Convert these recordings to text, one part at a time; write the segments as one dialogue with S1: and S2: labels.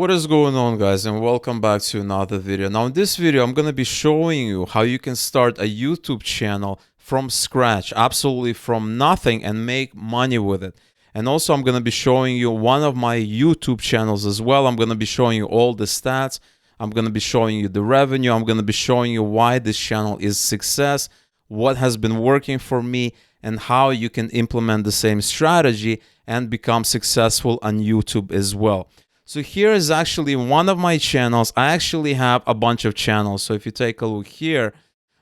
S1: What is going on, guys, and welcome back to another video. Now in this video I'm going to be showing you how you can start a YouTube channel from scratch, absolutely from nothing, and make money with it. And also I'm going to be showing you one of my YouTube channels as well. I'm going to be showing you all the stats. I'm going to be showing you the revenue. I'm going to be showing you why this channel is success, what has been working for me, and how you can implement the same strategy and become successful on YouTube as well. So here is actually one of my channels. I actually have a bunch of channels. So if you take a look here,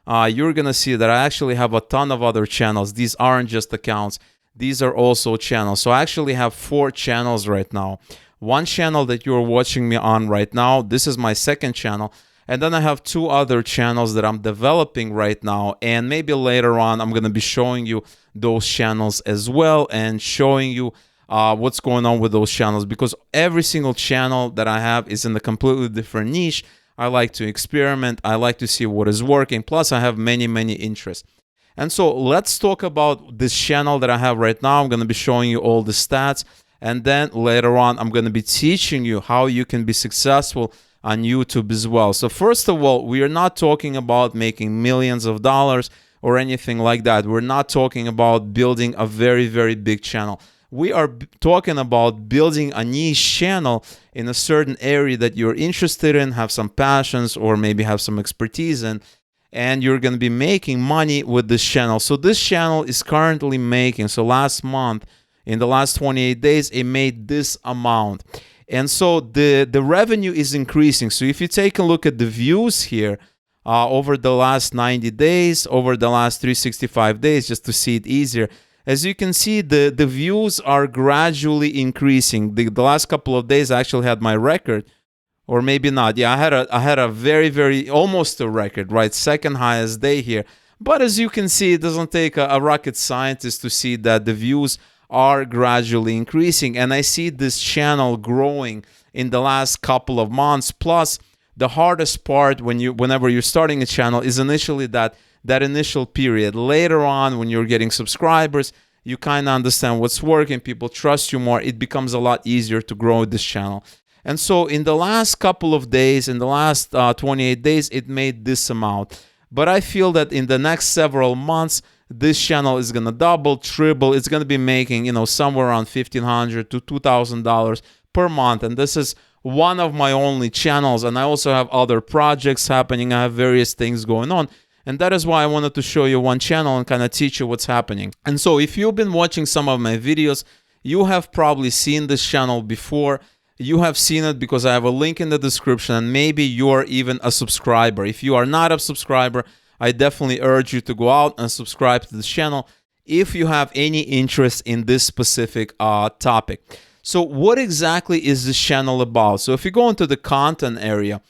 S1: you're going to see that I actually have a ton of other channels. These aren't just accounts. These are also channels. So I actually have 4 channels right now. One channel that you're watching me on right now, this is my second channel. And then I have 2 other channels that I'm developing right now. And maybe later on, I'm going to be showing you those channels as well and showing you what's going on with those channels, because every single channel that I have is in a completely different niche. I like to experiment. I like to see what is working. Plus, I have many interests. And so let's talk about this channel that I have right now. I'm going to be showing you all the stats. And then later on, I'm going to be teaching you how you can be successful on YouTube as well. So first of all, we are not talking about making millions of dollars or anything like that. We're not talking about building a very big channel. We are talking about building a niche channel in a certain area that you're interested in, have some passions, or maybe have some expertise in, and you're going to be making money with this channel. So this channel is currently making, so last month, in the last 28 days, it made this amount. And so the revenue is increasing. So if you take a look at the views here, over the last 90 days, over the last 365 days, just to see it easier, as you can see, the views are gradually increasing. The last couple of days I actually had my record, or maybe not. Yeah, I had a very almost a record, right? Second highest day here. But as you can see, it doesn't take a rocket scientist to see that the views are gradually increasing. And I see this channel growing in the last couple of months. Plus, the hardest part whenever you're starting a channel is initially that initial period. Later on, when you're getting subscribers, you kind of understand what's working, people trust you more, it becomes a lot easier to grow this channel. And so in the last couple of days, in the last 28 days, it made this amount. But I feel that in the next several months, this channel is going to double, triple. It's going to be making, somewhere around $1,500 to $2,000 per month. And this is one of my only channels. And I also have other projects happening. I have various things going on. And that is why I wanted to show you one channel and kind of teach you what's happening. And so if you've been watching some of my videos, you have probably seen this channel before. You have seen it because I have a link in the description, and maybe you're even a subscriber. If you are not a subscriber, I definitely urge you to go out and subscribe to this channel if you have any interest in this specific topic. So what exactly is this channel about? So if you go into the content area,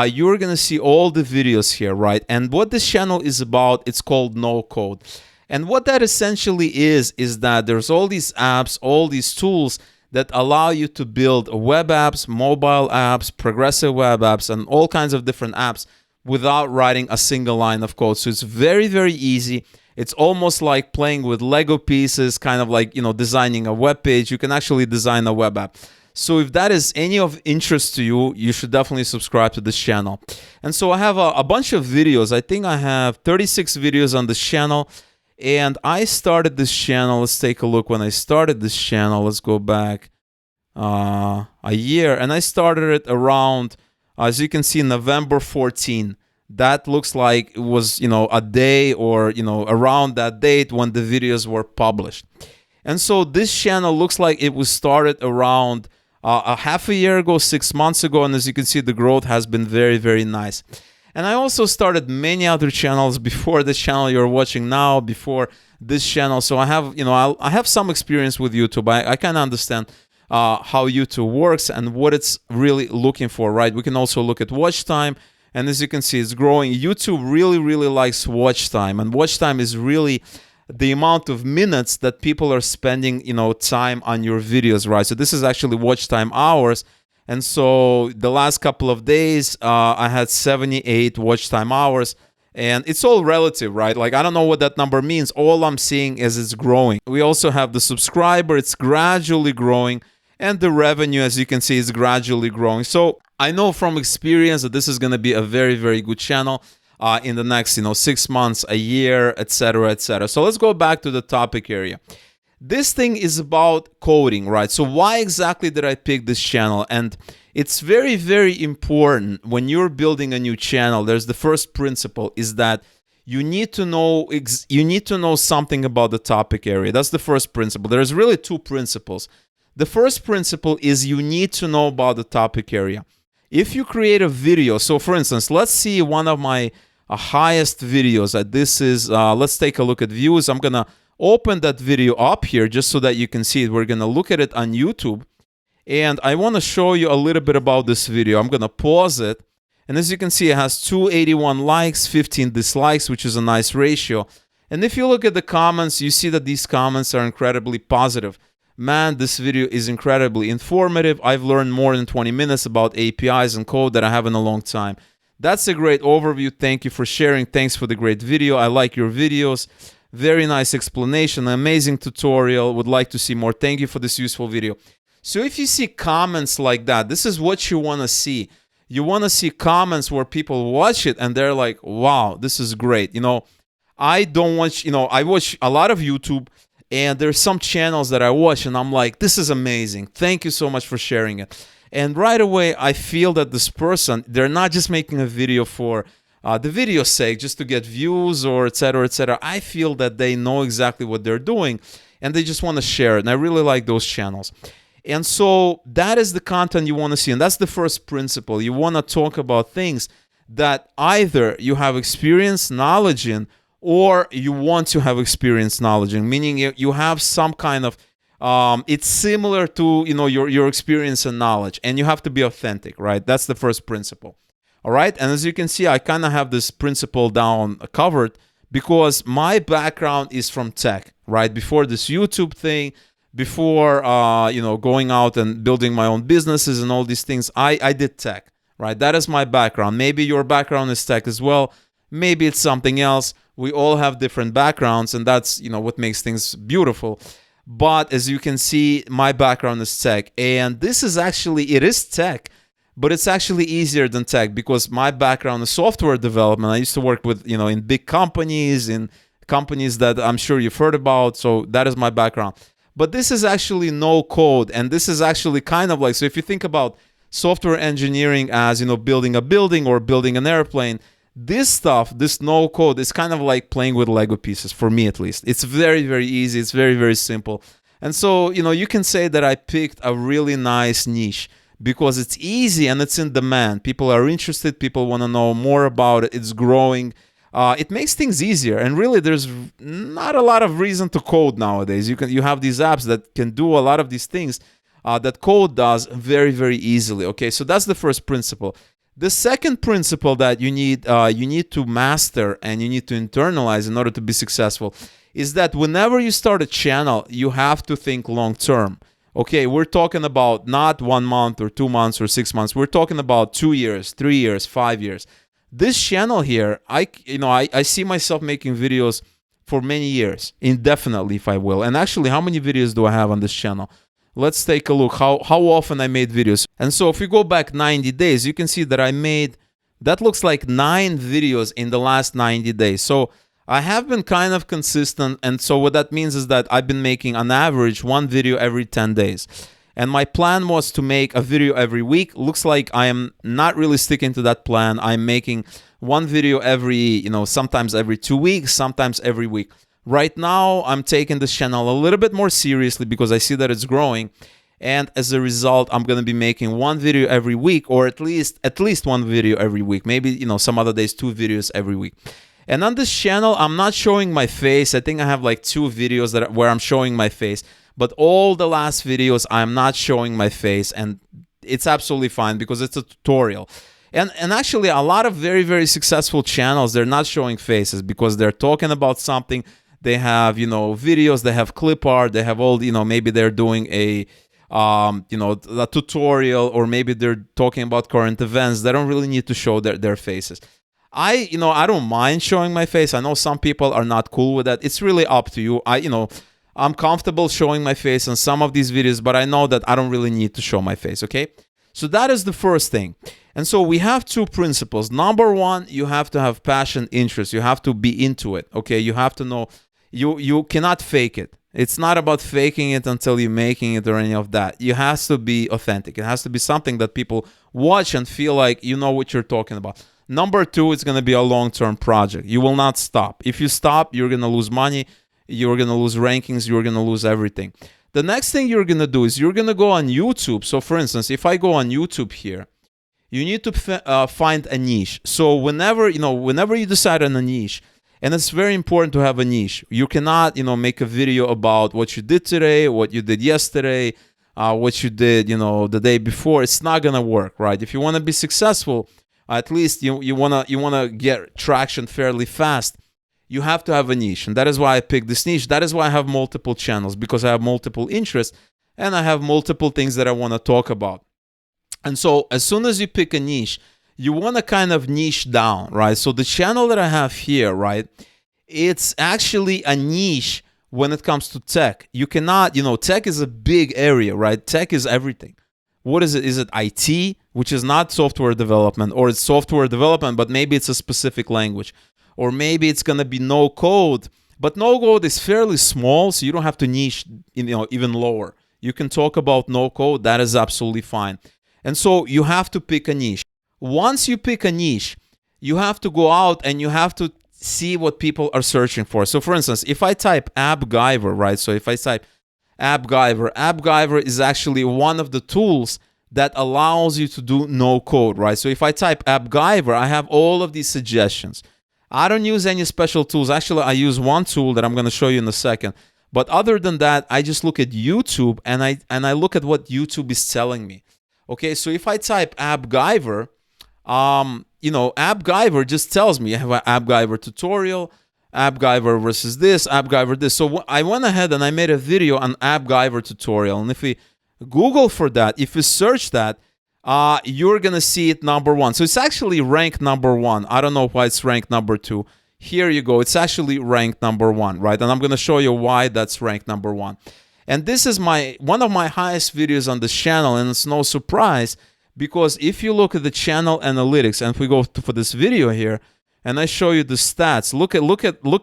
S1: you're going to see all the videos here, right? And what this channel is about, it's called No Code. And what that essentially is that there's all these apps, all these tools that allow you to build web apps, mobile apps, progressive web apps, and all kinds of different apps without writing a single line of code. So it's very easy. It's almost like playing with Lego pieces, kind of like, designing a web page. You can actually design a web app. So if that is any of interest to you, you should definitely subscribe to this channel. And so I have a bunch of videos. I think I have 36 videos on this channel. And I started this channel. Let's take a look when I started this channel. Let's go back a year. And I started it around, as you can see, November 14. That looks like it was, a day or, around that date when the videos were published. And so this channel looks like it was started around a half a year ago, 6 months ago. And as you can see, the growth has been very nice. And I also started many other channels before this channel you're watching now, before this channel. So I have, I have some experience with YouTube. I kind of understand how YouTube works and what it's really looking for, right? We can also look at watch time. And as you can see, it's growing. YouTube really likes watch time. And watch time is really the amount of minutes that people are spending, time on your videos, right? So this is actually watch time hours. And so the last couple of days, I had 78 watch time hours. And it's all relative, right? Like, I don't know what that number means. All I'm seeing is it's growing. We also have the subscriber. It's gradually growing. and the revenue, as you can see, is gradually growing. So I know from experience that this is going to be a very, very good channel in the next 6 months, a year, etc., etc. So let's go back to the topic area. This thing is about coding, right? So why exactly did I pick this channel? And it's very, very important when you're building a new channel. There's the first principle is that you need to know something about the topic area. That's the first principle. There's really two principles. The first principle is you need to know about the topic area. If you create a video, so for instance, let's see one of my highest videos. This is, let's take a look at views. I'm going to open that video up here just so that you can see it. We're going to look at it on YouTube. And I want to show you a little bit about this video. I'm going to pause it. And as you can see, it has 281 likes, 15 dislikes, which is a nice ratio. And if you look at the comments, you see that these comments are incredibly positive. Man, this video is incredibly informative. I've learned more than 20 minutes about APIs and code that I have in a long time. That's a great overview. Thank you for sharing. Thanks for the great video. I like your videos. Very nice explanation. Amazing tutorial. Would like to see more. Thank you for this useful video. So if you see comments like that, this is what you want to see. You want to see comments where people watch it and they're like, wow, this is great. I don't watch, I watch a lot of YouTube, and there's some channels that I watch and I'm like, this is amazing. Thank you so much for sharing it. And right away, I feel that this person, they're not just making a video for the video's sake, just to get views or etc., etc. I feel that they know exactly what they're doing and they just want to share it. And I really like those channels. And so that is the content you want to see. And that's the first principle. You want to talk about things that either you have experience, knowledge in, or you want to have experience, knowledge in, meaning you have some kind of, it's similar to, your experience and knowledge, and you have to be authentic, right? That's the first principle. All right. And as you can see, I kind of have this principle down covered because my background is from tech, right? Before this YouTube thing, before, going out and building my own businesses and all these things, I did tech, right? That is my background. Maybe your background is tech as well. Maybe it's something else. We all have different backgrounds, and that's, what makes things beautiful. But as you can see, my background is tech, and this is actually, it is tech, but it's actually easier than tech because my background is software development. I used to work with, in big companies, in companies that I'm sure you've heard about. So that is my background. But this is actually no code, and this is actually kind of like, so if you think about software engineering as, building a building or building an airplane, this stuff, this no code, is kind of like playing with Lego pieces, for me at least. It's very, very easy. It's very, very simple. And so, you can say that I picked a really nice niche because it's easy and it's in demand. People are interested. People want to know more about it. It's growing. It makes things easier, and really there's not a lot of reason to code nowadays. You have these apps that can do a lot of these things that code does very, very easily. Okay, so that's the first principle. The second principle that you need to master and you need to internalize in order to be successful is that whenever you start a channel, you have to think long term. Okay, we're talking about not 1 month or 2 months or 6 months. We're talking about 2 years, 3 years, 5 years. This channel here, I see myself making videos for many years, indefinitely, if I will. And actually, how many videos do I have on this channel? Let's take a look how often I made videos. And so if we go back 90 days, you can see that I made, that looks like 9 videos in the last 90 days. So I have been kind of consistent. And so what that means is that I've been making on average 1 video every 10 days. And my plan was to make a video every week. Looks like I am not really sticking to that plan. I'm making 1 video every, sometimes every 2 weeks, sometimes every week. Right now, I'm taking this channel a little bit more seriously because I see that it's growing. And as a result, I'm going to be making 1 video every week, or at least 1 video every week. Maybe, some other days, 2 videos every week. And on this channel, I'm not showing my face. I think I have like 2 videos where I'm showing my face. But all the last videos, I'm not showing my face, and it's absolutely fine because it's a tutorial. And actually, a lot of very, very successful channels, they're not showing faces because they're talking about something. They have, videos, they have clip art, they have all, maybe they're doing a tutorial, or maybe they're talking about current events. They don't really need to show their faces. I don't mind showing my face. I know some people are not cool with that. It's really up to you. I'm comfortable showing my face in some of these videos, but I know that I don't really need to show my face, okay? So that is the first thing. And so we have two principles. Number one, you have to have passion, interest. You have to be into it, okay? You have to know, you cannot fake it. It's not about faking it until you're making it or any of that. It has to be authentic. It has to be something that people watch and feel like you know what you're talking about. Number two, it's going to be a long-term project. You will not stop. If you stop, you're going to lose money. You're going to lose rankings. You're going to lose everything. The next thing you're going to do is you're going to go on YouTube. So for instance, if I go on YouTube here, you need to find a niche. So whenever you decide on a niche, and it's very important to have a niche. You cannot, make a video about what you did today, what you did yesterday, what you did, the day before. It's not going to work, right? If you want to be successful, at least you wanna get traction fairly fast. You have to have a niche, and that is why I picked this niche. That is why I have multiple channels, because I have multiple interests and I have multiple things that I want to talk about. And so as soon as you pick a niche, you want to kind of niche down, right? So the channel that I have here, right, it's actually a niche when it comes to tech. You cannot, tech is a big area, right? Tech is everything. What is it? Is it IT, which is not software development, or it's software development, but maybe it's a specific language, or maybe it's going to be no code, but no code is fairly small, so you don't have to niche, even lower. You can talk about no code. That is absolutely fine. And so you have to pick a niche. Once you pick a niche, you have to go out and you have to see what people are searching for. So for instance, if I type AppGyver, right? So if I type AppGyver is actually one of the tools that allows you to do no code, right? So if I type AppGyver, I have all of these suggestions. I don't use any special tools. Actually, I use one tool that I'm going to show you in a second. But other than that, I just look at YouTube and I look at what YouTube is telling me. Okay, so if I type AppGyver, AppGyver just tells me I have an AppGyver tutorial, AppGyver versus this, AppGyver this. So I went ahead and I made a video on AppGyver tutorial. And if we Google for that, if you search that, you're going to see it number one. So it's actually ranked number one. I don't know why it's ranked number two. Here you go. It's actually ranked number one, right? And I'm going to show you why that's ranked number one. And this is one of my highest videos on this channel, and it's no surprise because if you look at the channel analytics, and if we go for this video here, and I show you the stats, look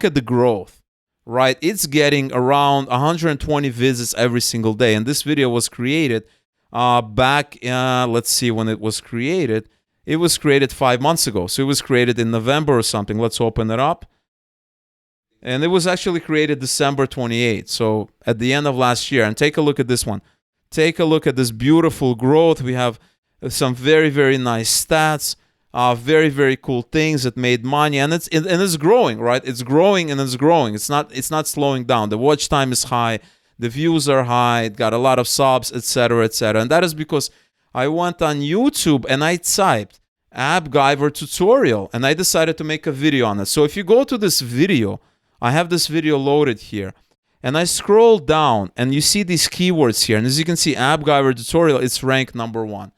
S1: at the growth, right? It's getting around 120 visits every single day, and this video was created back. Let's see when it was created. It was created 5 months ago, so it was created in November or something. Let's open it up. And it was actually created December 28th, so at the end of last year. And take a look at this one. Take a look at this beautiful growth. We have some very, very nice stats, very, very cool things that made money, and it's growing, right? It's growing and it's growing. It's not slowing down. The watch time is high, the views are high, it got a lot of subs, etc., etc. And that is because I went on YouTube and I typed AppGyver tutorial, and I decided to make a video on it. So if you go to this video, I have this video loaded here, and I scroll down, and you see these keywords here. And as you can see, AppGyver tutorial, it's ranked number one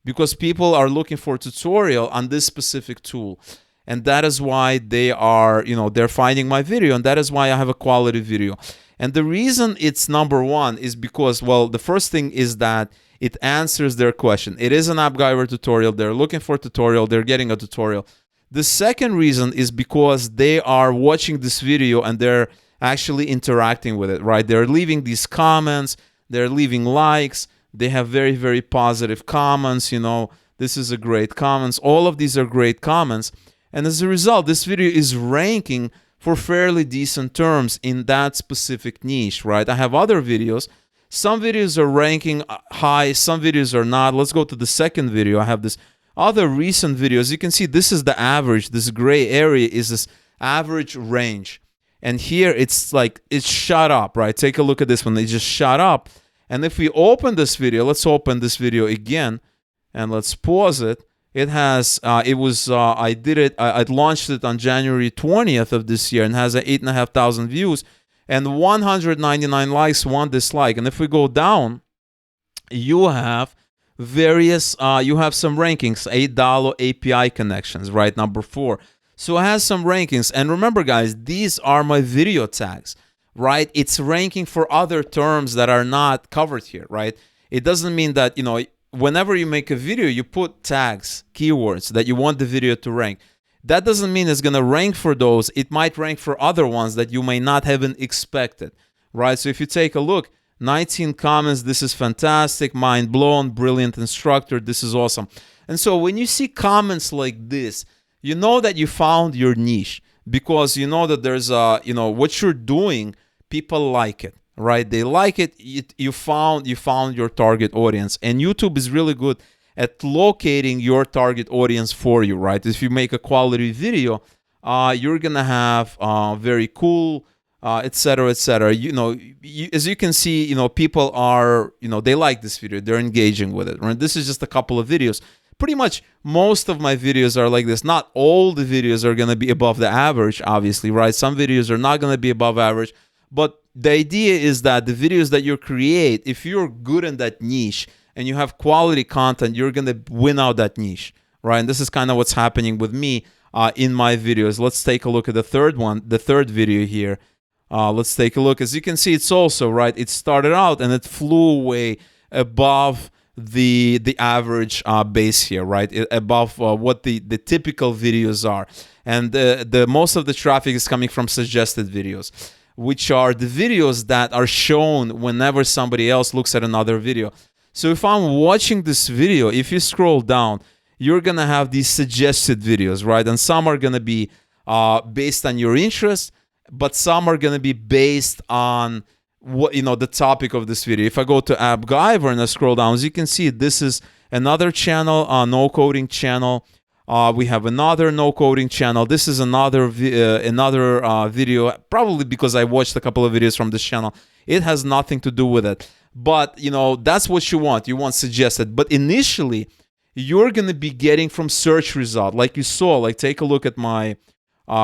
S1: because people are looking for a tutorial on this specific tool. And that is why they are, they're finding my video, and that is why I have a quality video. And the reason it's number one is because, well, the first thing is that it answers their question. It is an AppGyver tutorial. They're looking for a tutorial. They're getting a tutorial. The second reason is because they are watching this video and they're actually interacting with it, right? They're leaving these comments, they're leaving likes, they have very, very positive comments, this is a great comments. All of these are great comments. And as a result, this video is ranking for fairly decent terms in that specific niche, right? I have other videos. Some videos are ranking high, some videos are not. Let's go to the second video. I have this other recent videos. You can see this is the average. This gray area is this average range. And here it's like it's shot up, right? Take a look at this one. It just shot up. And if we open this video, let's open this video again and let's pause it. It has, I launched it on January 20th of this year and has 8,500 views and 199 likes, 1 dislike. And if we go down, you have various, you have some rankings, $8 API connections, right? Number 4. So it has some rankings. And remember, guys, these are my video tags, right? It's ranking for other terms that are not covered here, right? It doesn't mean that, whenever you make a video, you put tags, keywords that you want the video to rank. That doesn't mean it's going to rank for those. It might rank for other ones that you may not have expected, right? So if you take a look, 19 comments, this is fantastic, mind blown, brilliant instructor, this is awesome. And so when you see comments like this, you know that you found your niche, because you know that there's what you're doing, people like it, right? They like it. You found your target audience, and YouTube is really good at locating your target audience for you, right? If you make a quality video, you're gonna have very cool, etc., etc. As you can see, people are, they like this video, they're engaging with it, right? This is just a couple of videos. Pretty much most of my videos are like this. Not all the videos are gonna be above the average, obviously, right? Some videos are not gonna be above average, but the idea is that the videos that you create, if you're good in that niche and you have quality content, you're going to win out that niche, right? And this is kind of what's happening with me in my videos. Let's take a look at the third video here. Let's take a look. As you can see, it's also, right, it started out and it flew way above the average base here, right? Above what the typical videos are. And the most of the traffic is coming from suggested videos, which are the videos that are shown whenever somebody else looks at another video. So if I'm watching this video, if you scroll down, you're going to have these suggested videos, right? And some are going to be based on your interest, but some are going to be based on what the topic of this video. If I go to AppGyver and I scroll down, as you can see, this is another channel, no coding channel. We have another no coding channel. This is another video, probably because I watched a couple of videos from this channel. It has nothing to do with it. But, that's what you want. You want suggested. But initially, you're going to be getting from search result. Like you saw, like take a look at my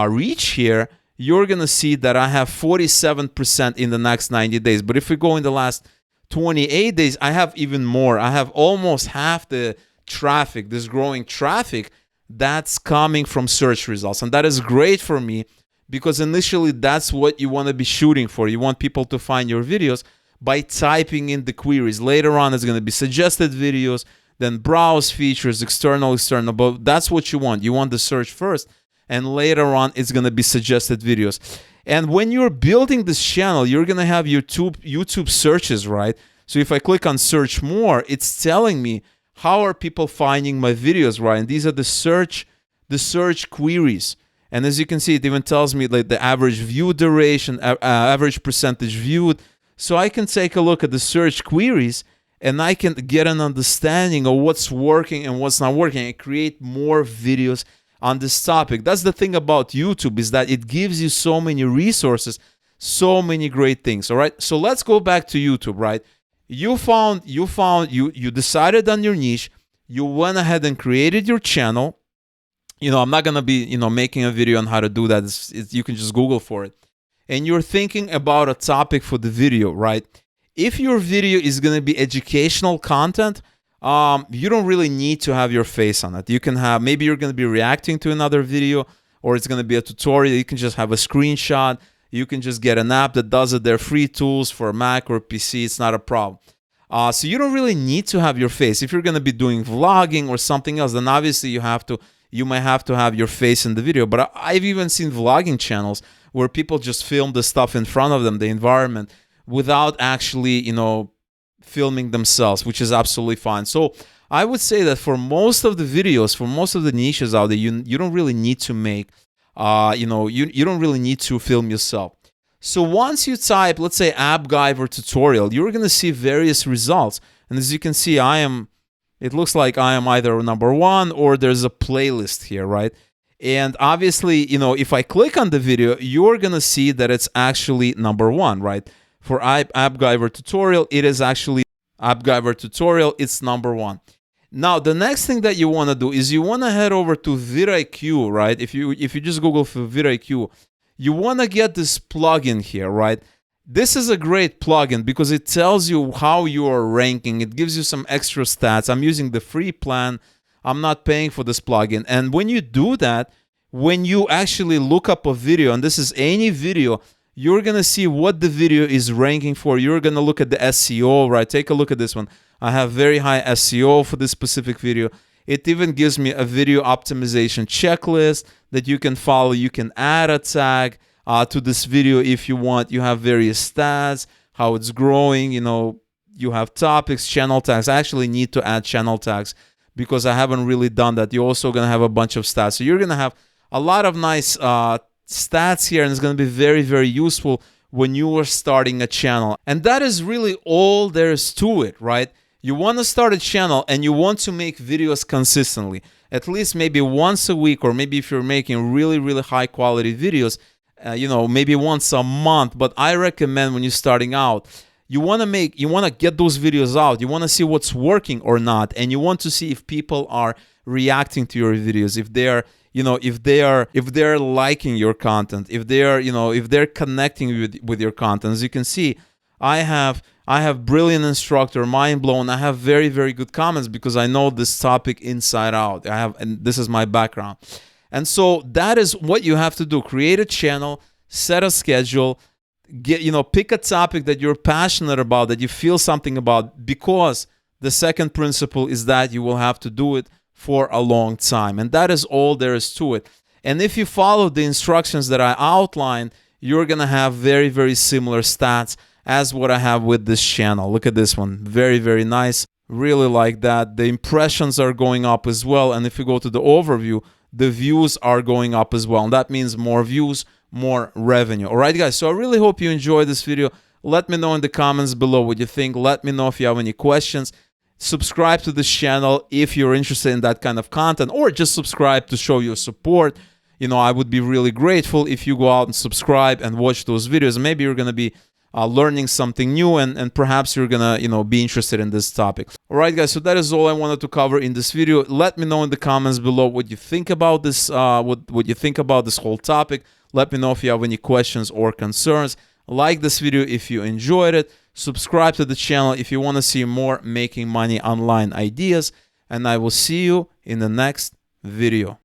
S1: reach here. You're going to see that I have 47% in the next 90 days. But if we go in the last 28 days, I have even more. I have almost half the traffic, this growing traffic, that's coming from search results. And that is great for me, because initially that's what you want to be shooting for. You want people to find your videos by typing in the queries. Later on, it's going to be suggested videos, then browse features, external, but that's what you want. You want the search first, and later on, it's going to be suggested videos. And when you're building this channel, you're going to have YouTube searches, right? So if I click on search more, it's telling me how are people finding my videos, right? And these are the search queries. And as you can see, it even tells me like the average view duration, average percentage viewed. So I can take a look at the search queries and I can get an understanding of what's working and what's not working and create more videos on this topic. That's the thing about YouTube, is that it gives you so many resources, so many great things. All right. So let's go back to YouTube, right? You decided on your niche. You went ahead and created your channel. I'm not going to be, making a video on how to do that. You can just Google for it. And you're thinking about a topic for the video, right? If your video is going to be educational content, you don't really need to have your face on it. You can have, maybe you're going to be reacting to another video, or it's going to be a tutorial. You can just have a screenshot. You can just get an app that does it. They're free tools for Mac or PC. It's not a problem. So you don't really need to have your face. If you're going to be doing vlogging or something else, then obviously you might have to have your face in the video. But I've even seen vlogging channels where people just film the stuff in front of them, the environment, without actually, filming themselves, which is absolutely fine. So I would say that for most of the videos, for most of the niches out there, you don't really need to make, you don't really need to film yourself. So once you type, let's say, AppGyver tutorial, you're going to see various results. And as you can see, it looks like I am either number one or there's a playlist here, right? And obviously, if I click on the video, you're going to see that it's actually number one, right? For AppGyver tutorial, it is actually AppGyver tutorial, it's number one. Now, the next thing that you want to do is you want to head over to vidIQ, right? If you just Google for vidIQ, you want to get this plugin here, right? This is a great plugin because it tells you how you are ranking. It gives you some extra stats. I'm using the free plan. I'm not paying for this plugin. And when you do that, when you actually look up a video, and this is any video, you're gonna see what the video is ranking for. You're gonna look at the SEO, right? Take a look at this one. I have very high SEO for this specific video. It even gives me a video optimization checklist that you can follow. You can add a tag to this video if you want. You have various stats, how it's growing, you have topics, channel tags. I actually need to add channel tags because I haven't really done that. You're also going to have a bunch of stats. So you're going to have a lot of nice stats here, and it's going to be very, very useful when you are starting a channel. And that is really all there is to it, right? You want to start a channel and you want to make videos consistently, at least maybe once a week, or maybe if you're making really, really high quality videos, maybe once a month. But I recommend when you're starting out, you want to get those videos out. You want to see what's working or not, and you want to see if people are reacting to your videos, if they're liking your content, if they're connecting with your content. As you can see, I have brilliant instructor, mind blown. I have very, very good comments because I know this topic inside out. And this is my background. And so that is what you have to do. Create a channel, set a schedule, pick a topic that you're passionate about, that you feel something about, because the second principle is that you will have to do it for a long time. And that is all there is to it. And if you follow the instructions that I outlined, you're going to have very, very similar stats as what I have with this channel. Look at this one. Very, very nice. Really like that. The impressions are going up as well. And if you go to the overview, the views are going up as well. And that means more views, more revenue. All right, guys. So I really hope you enjoyed this video. Let me know in the comments below what you think. Let me know if you have any questions. Subscribe to this channel if you're interested in that kind of content, or just subscribe to show your support. I would be really grateful if you go out and subscribe and watch those videos. And maybe you're going to be learning something new, and perhaps you're gonna be interested in this topic. All right, guys, so that is all I wanted to cover in this video. Let me know in the comments below what you think about this, what you think about this whole topic. Let me know if you have any questions or concerns. Like this video if you enjoyed it. Subscribe to the channel if you want to see more making money online ideas, and I will see you in the next video.